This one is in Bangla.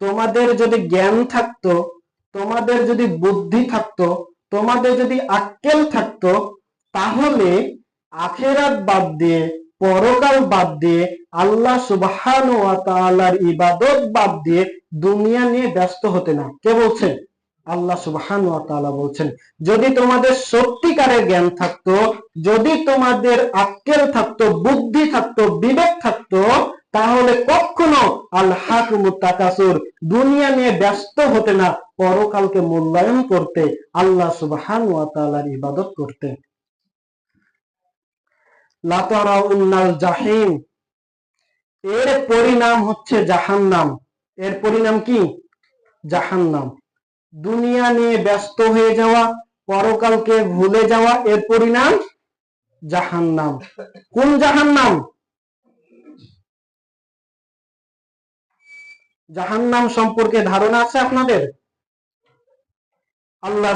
তোমাদের যদি জ্ঞান থাকতো, তোমাদের যদি বুদ্ধি থাকতো, তোমাদের যদি আক্কেল থাকতো, তাহলে আখেরাত বাদ দিয়ে, পরকাল বাদ দিয়ে, আল্লাহ সুবহানাহু ওয়া তাআলার ইবাদত বাদ দিয়ে দুনিয়া নিয়ে ব্যস্ত হতে না। কে বলছেন? আল্লাহ সুবহানাহু ওয়া তাআলা বলছেন, যদি তোমাদের সত্যিকারের জ্ঞান থাকতো, যদি তোমাদের আক্কেল থাকতো, বুদ্ধি থাকতো, বিবেক থাকতো, তাহলে কখনো আল হাকুমুত তাকাসুর, দুনিয়া নিয়ে ব্যস্ত হতে না, পরকালকে মূল্যায়ন করতে, আল্লাহ সুবহানাহু ওয়া তাআলার ইবাদত করতে। লা তারাউন্নাল জাহিম, এর পরিণাম হচ্ছে জাহান্নাম। এর পরিণাম কি? জাহান্নাম। দুনিয়া নিয়ে ব্যস্ত হয়ে যাওয়া, পরকালকে ভুলে যাওয়া, এর পরিণাম জাহান্নাম। কোন জাহান্নাম? জাহান্নাম সম্পর্কে ধারণা আছে আপনাদের? আল্লাহ